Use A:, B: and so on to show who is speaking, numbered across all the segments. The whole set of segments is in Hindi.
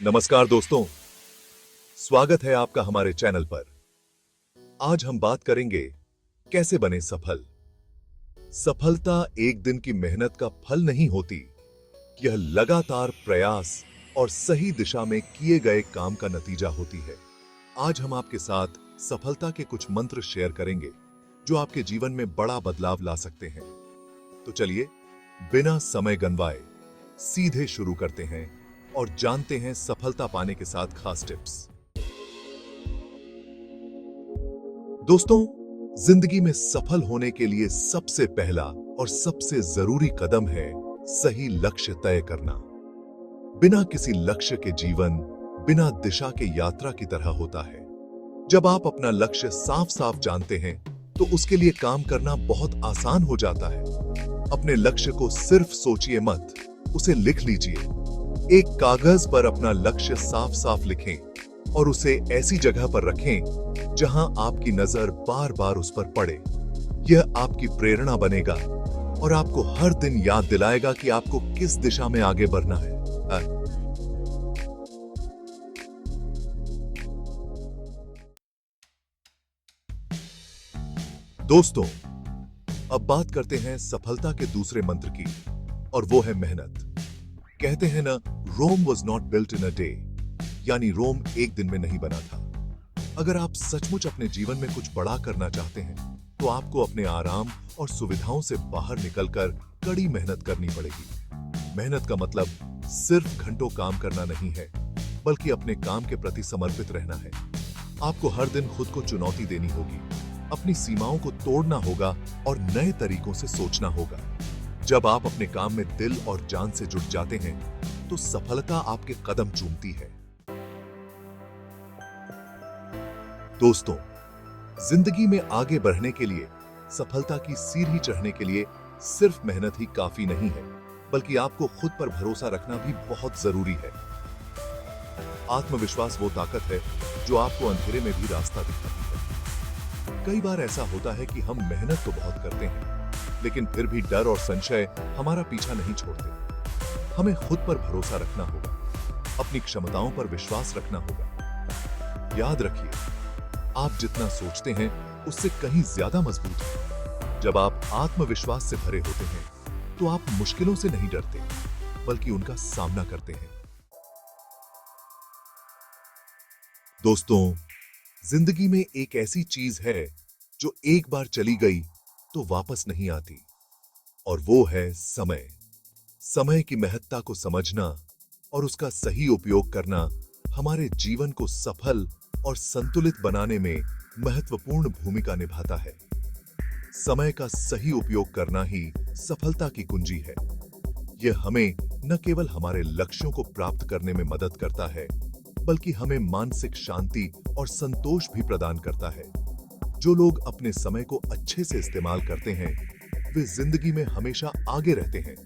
A: नमस्कार दोस्तों, स्वागत है आपका हमारे चैनल पर। आज हम बात करेंगे कैसे बने सफल। सफलता एक दिन की मेहनत का फल नहीं होती, यह लगातार प्रयास और सही दिशा में किए गए काम का नतीजा होती है। आज हम आपके साथ सफलता के कुछ मंत्र शेयर करेंगे जो आपके जीवन में बड़ा बदलाव ला सकते हैं। तो चलिए बिना समय गंवाए सीधे शुरू करते हैं और जानते हैं सफलता पाने के साथ खास टिप्स। दोस्तों, जिंदगी में सफल होने के लिए सबसे पहला और सबसे जरूरी कदम है सही लक्ष्य तय करना। बिना किसी लक्ष्य के जीवन बिना दिशा के यात्रा की तरह होता है। जब आप अपना लक्ष्य साफ साफ जानते हैं तो उसके लिए काम करना बहुत आसान हो जाता है। अपने लक्ष्य को सिर्फ सोचिए मत, उसे लिख लीजिए। एक कागज पर अपना लक्ष्य साफ साफ लिखें और उसे ऐसी जगह पर रखें जहां आपकी नजर बार बार उस पर पड़े। यह आपकी प्रेरणा बनेगा और आपको हर दिन याद दिलाएगा कि आपको किस दिशा में आगे बढ़ना है। दोस्तों, अब बात करते हैं सफलता के दूसरे मंत्र की, और वो है मेहनत। कहते हैं ना, Rome was not built in a day, यानी रोम एक दिन में नहीं बना था। अगर आप सचमुच अपने जीवन में कुछ बड़ा करना चाहते हैं तो आपको अपने आराम और सुविधाओं से बाहर निकलकर कड़ी मेहनत करनी पड़ेगी। मेहनत का मतलब सिर्फ घंटों काम करना नहीं है, बल्कि अपने काम के प्रति समर्पित रहना है। आपको हर दिन खुद को चुनौती देनी होगी, अपनी सीमाओं को तोड़ना होगा और नए तरीकों से सोचना होगा। जब आप अपने काम में दिल और जान से जुट जाते हैं तो सफलता आपके कदम चूमती है। दोस्तों, जिंदगी में आगे बढ़ने के लिए, सफलता की सीढ़ी चढ़ने के लिए सिर्फ मेहनत ही काफी नहीं है, बल्कि आपको खुद पर भरोसा रखना भी बहुत जरूरी है। आत्मविश्वास वो ताकत है जो आपको अंधेरे में भी रास्ता दिखाती है। कई बार ऐसा होता है कि हम मेहनत तो बहुत करते हैं, लेकिन फिर भी डर और संशय हमारा पीछा नहीं छोड़ते। हमें खुद पर भरोसा रखना होगा, अपनी क्षमताओं पर विश्वास रखना होगा। याद रखिए, आप जितना सोचते हैं उससे कहीं ज्यादा मजबूत हैं। जब आप आत्मविश्वास से भरे होते हैं तो आप मुश्किलों से नहीं डरते, बल्कि उनका सामना करते हैं। दोस्तों, जिंदगी में एक ऐसी चीज है जो एक बार चली गई तो वापस नहीं आती, और वो है समय। समय की महत्ता को समझना और उसका सही उपयोग करना हमारे जीवन को सफल और संतुलित बनाने में महत्वपूर्ण भूमिका निभाता है। समय का सही उपयोग करना ही सफलता की कुंजी है। यह हमें न केवल हमारे लक्ष्यों को प्राप्त करने में मदद करता है, बल्कि हमें मानसिक शांति और संतोष भी प्रदान करता है। जो लोग अपने समय को अच्छे से इस्तेमाल करते हैं, वे जिंदगी में हमेशा आगे रहते हैं।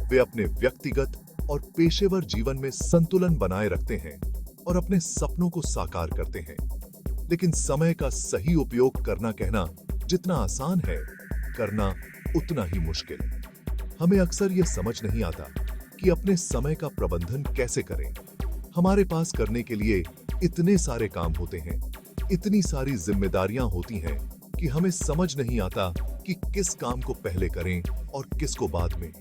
A: वे अपने व्यक्तिगत और पेशेवर जीवन में संतुलन बनाए रखते हैं और अपने सपनों को साकार करते हैं। लेकिन समय का सही उपयोग करना कहना जितना आसान है, करना उतना ही मुश्किल। हमें अक्सर यह समझ नहीं आता कि अपने समय का प्रबंधन कैसे करें। हमारे पास करने के लिए इतने सारे काम होते हैं, इतनी सारी जिम्मेदारियां होती हैं कि हमें समझ नहीं आता कि किस काम को पहले करें और किसको बाद में।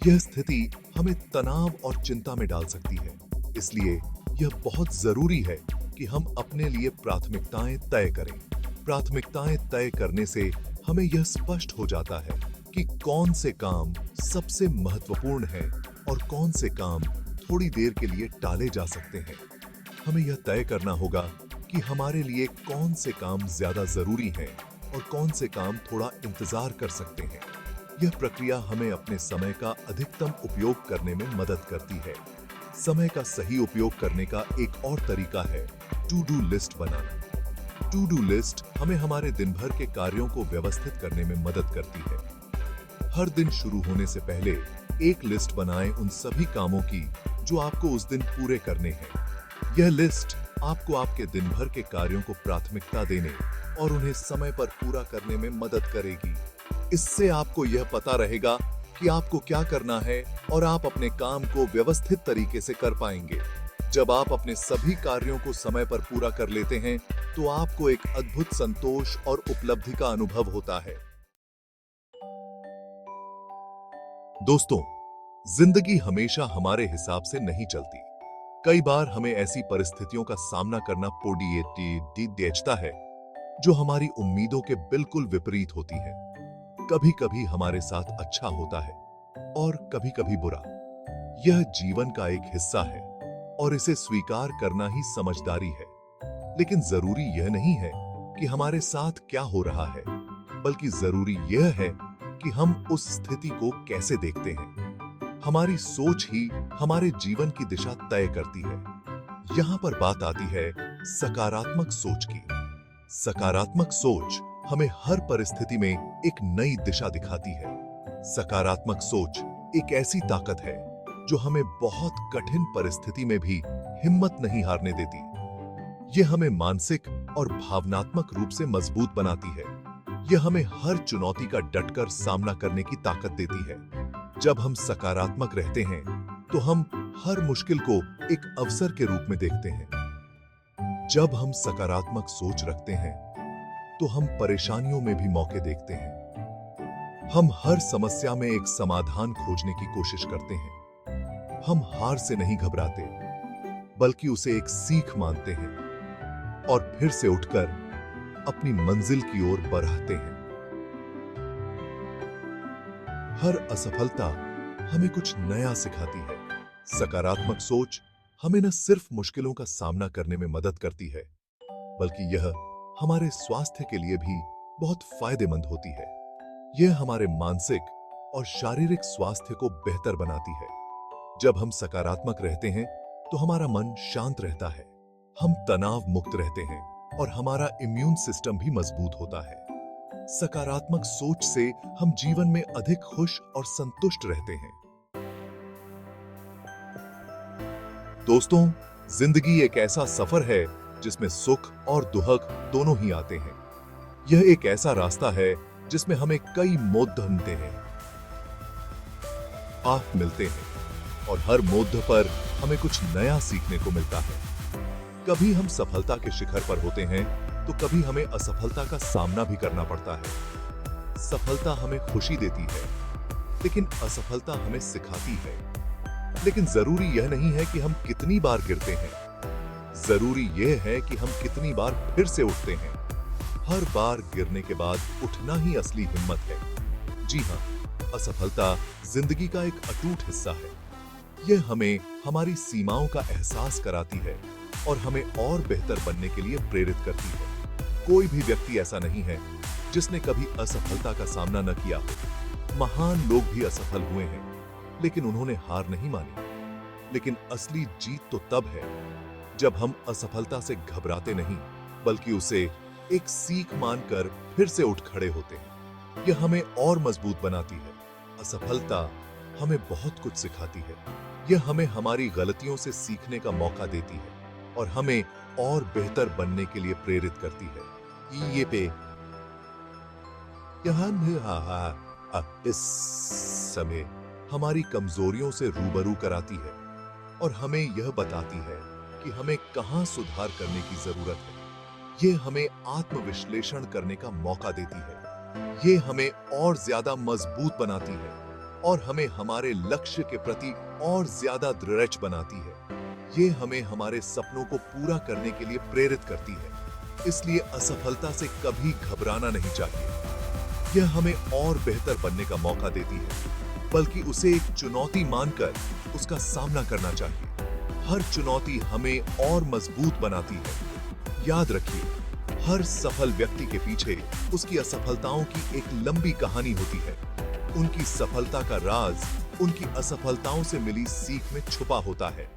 A: यह स्थिति हमें तनाव और चिंता में डाल सकती है। इसलिए यह बहुत जरूरी है कि हम अपने लिए प्राथमिकताएं तय करें। प्राथमिकताएं तय करने से हमें यह स्पष्ट हो जाता है कि कौन से काम सबसे महत्वपूर्ण हैं और कौन से काम थोड़ी देर के लिए टाले जा सकते हैं। हमें यह तय करना होगा कि हमारे लिए कौन से काम ज्यादा जरूरी हैं और कौन से काम थोड़ा इंतजार कर सकते हैं। यह प्रक्रिया हमें अपने समय का अधिकतम उपयोग करने में मदद करती है। समय का सही उपयोग करने का एक और तरीका है टू डू लिस्ट बनाना। टू डू लिस्ट हमें हमारे दिन भर के कार्यों को व्यवस्थित करने में मदद करती है। हर दिन शुरू होने से पहले एक लिस्ट बनाएं उन सभी कामों की जो आपको उस दिन पूरे करने हैं। यह लिस्ट आपको आपके दिन भर के कार्यों को प्राथमिकता देने और उन्हें समय पर पूरा करने में मदद करेगी। इससे आपको यह पता रहेगा कि आपको क्या करना है और आप अपने काम को व्यवस्थित तरीके से कर पाएंगे। जब आप अपने सभी कार्यों को समय पर पूरा कर लेते हैं, तो आपको एक अद्भुत संतोष और उपलब्धि का अनुभव होता है। दोस्तों, जिंदगी हमेशा हमारे हिसाब से नहीं चलती। कई बार हमें ऐसी परिस्थितियों का सामना करना पड़ता है जो हमारी उम्मीदों के बिल्कुल विपरीत होती है। कभी कभी हमारे साथ अच्छा होता है और कभी कभी बुरा। यह जीवन का एक हिस्सा है और इसे स्वीकार करना ही समझदारी है। लेकिन जरूरी यह नहीं है कि हमारे साथ क्या हो रहा है, बल्कि जरूरी यह है कि हम उस स्थिति को कैसे देखते हैं। हमारी सोच ही हमारे जीवन की दिशा तय करती है। यहां पर बात आती है सकारात्मक सोच की। सकारात्मक सोच हमें हर परिस्थिति में एक नई दिशा दिखाती है। सकारात्मक सोच एक ऐसी ताकत है जो हमें बहुत कठिन परिस्थिति में भी हिम्मत नहीं हारने देती। यह हमें मानसिक और भावनात्मक रूप से मजबूत बनाती है। यह हमें हर चुनौती का डटकर सामना करने की ताकत देती है। जब हम सकारात्मक रहते हैं, तो हम हर मुश्किल को एक अवसर के रूप में देखते हैं। जब हम सकारात्मक सोच रखते हैं, तो हम परेशानियों में भी मौके देखते हैं। हम हर समस्या में एक समाधान खोजने की कोशिश करते हैं। हम हार से नहीं घबराते, बल्कि उसे एक सीख मानते हैं और फिर से उठकर अपनी मंजिल की ओर बढ़ते हैं। हर असफलता हमें कुछ नया सिखाती है। सकारात्मक सोच हमें न सिर्फ मुश्किलों का सामना करने में मदद करती है, बल्कि यह हमारे स्वास्थ्य के लिए भी बहुत फायदेमंद होती है। यह हमारे मानसिक और शारीरिक स्वास्थ्य को बेहतर बनाती है। जब हम सकारात्मक रहते हैं, तो हमारा मन शांत रहता है, हम तनाव मुक्त रहते हैं और हमारा इम्यून सिस्टम भी मजबूत होता है। सकारात्मक सोच से हम जीवन में अधिक खुश और संतुष्ट रहते हैं। दोस्तों, जिंदगी एक ऐसा सफर है जिसमें सुख और दुख दोनों ही आते हैं। यह एक ऐसा रास्ता है जिसमें हमें कई मोड़ मिलते हैं, आप मिलते हैं, और हर मोड़ पर हमें कुछ नया सीखने को मिलता है। कभी हम सफलता के शिखर पर होते हैं, तो कभी हमें असफलता का सामना भी करना पड़ता है। सफलता हमें खुशी देती है, लेकिन असफलता हमें सिखाती है। लेकिन जरूरी यह नहीं है कि हम कितनी बार गिरते हैं, जरूरी यह है कि हम कितनी बार फिर से उठते हैं। हर बार गिरने के बाद उठना ही असली हिम्मत है। जी हाँ, असफलता जिंदगी का एक अटूट हिस्सा है। यह हमें हमारी सीमाओं का एहसास कराती है और हमें और बेहतर बनने के लिए प्रेरित करती है। कोई भी व्यक्ति ऐसा नहीं है जिसने कभी असफलता का सामना न किया हो। महान लोग भी असफल हुए हैं, लेकिन उन्होंने हार नहीं मानी। लेकिन असली जीत तो तब है जब हम असफलता से घबराते नहीं, बल्कि उसे एक सीख मानकर फिर से उठ खड़े होते हैं। यह हमें और मजबूत बनाती है। असफलता हमें बहुत कुछ सिखाती है। यह हमें हमारी गलतियों से सीखने का मौका देती है और हमें और बेहतर बनने के लिए प्रेरित करती है। ये पे इस समय हमारी कमजोरियों से रूबरू कराती है और हमें यह बताती है कि हमें कहां सुधार करने की जरूरत है। ये हमें आत्मविश्लेषण करने का मौका देती है। ये हमें और ज्यादा मजबूत बनाती है और हमें हमारे लक्ष्य के प्रति और ज्यादा दृढ़ बनाती है। ये हमें हमारे सपनों को पूरा करने के लिए प्रेरित करती है। इसलिए असफलता से कभी घबराना नहीं चाहिए। यह हमें और बेहतर बनने का मौका देती है, बल्कि उसे एक चुनौती मानकर उसका सामना करना चाहिए। हर चुनौती हमें और मजबूत बनाती है। याद रखिए, हर सफल व्यक्ति के पीछे उसकी असफलताओं की एक लंबी कहानी होती है। उनकी सफलता का राज उनकी असफलताओं से मिली सीख में छुपा होता है।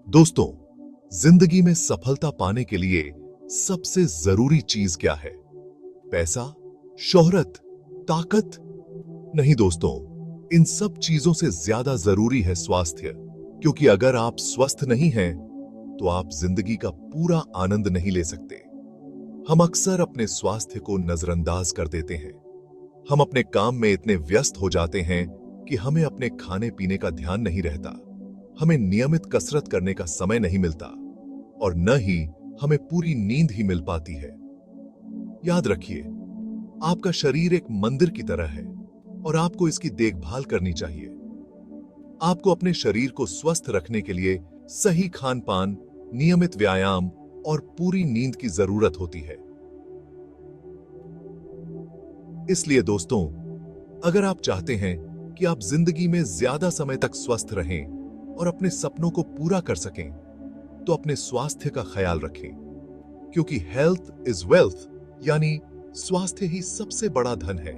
A: दोस्तों, जिंदगी में सफलता पाने के लिए सबसे जरूरी चीज क्या है? पैसा, शोहरत, ताकत? नहीं दोस्तों, इन सब चीजों से ज्यादा जरूरी है स्वास्थ्य। क्योंकि अगर आप स्वस्थ नहीं हैं, तो आप जिंदगी का पूरा आनंद नहीं ले सकते। हम अक्सर अपने स्वास्थ्य को नजरअंदाज कर देते हैं। हम अपने काम में इतने व्यस्त हो जाते हैं कि हमें अपने खाने पीने का ध्यान नहीं रहता, हमें नियमित कसरत करने का समय नहीं मिलता और न ही हमें पूरी नींद ही मिल पाती है। याद रखिए, आपका शरीर एक मंदिर की तरह है और आपको इसकी देखभाल करनी चाहिए। आपको अपने शरीर को स्वस्थ रखने के लिए सही खान पान, नियमित व्यायाम और पूरी नींद की जरूरत होती है। इसलिए दोस्तों, अगर आप चाहते हैं कि आप जिंदगी में ज्यादा समय तक स्वस्थ रहें और अपने सपनों को पूरा कर सकें, तो अपने स्वास्थ्य का ख्याल रखें, क्योंकि हेल्थ इज वेल्थ, यानी स्वास्थ्य ही सबसे बड़ा धन है।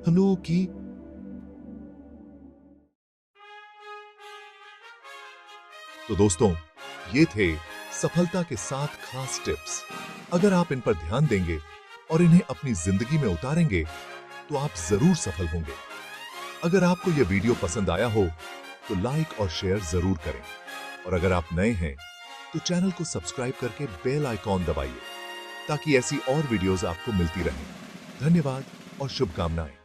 A: हम लोगों की तो दोस्तों, ये थे सफलता के 7 खास टिप्स। अगर आप इन पर ध्यान देंगे और इन्हें अपनी जिंदगी में उतारेंगे तो आप जरूर सफल होंगे। अगर आपको यह वीडियो पसंद आया हो तो लाइक और शेयर जरूर करें और अगर आप नए हैं तो चैनल को सब्सक्राइब करके बेल आइकॉन दबाइए ताकि ऐसी और वीडियोस आपको मिलती रहें। धन्यवाद और शुभकामनाएं।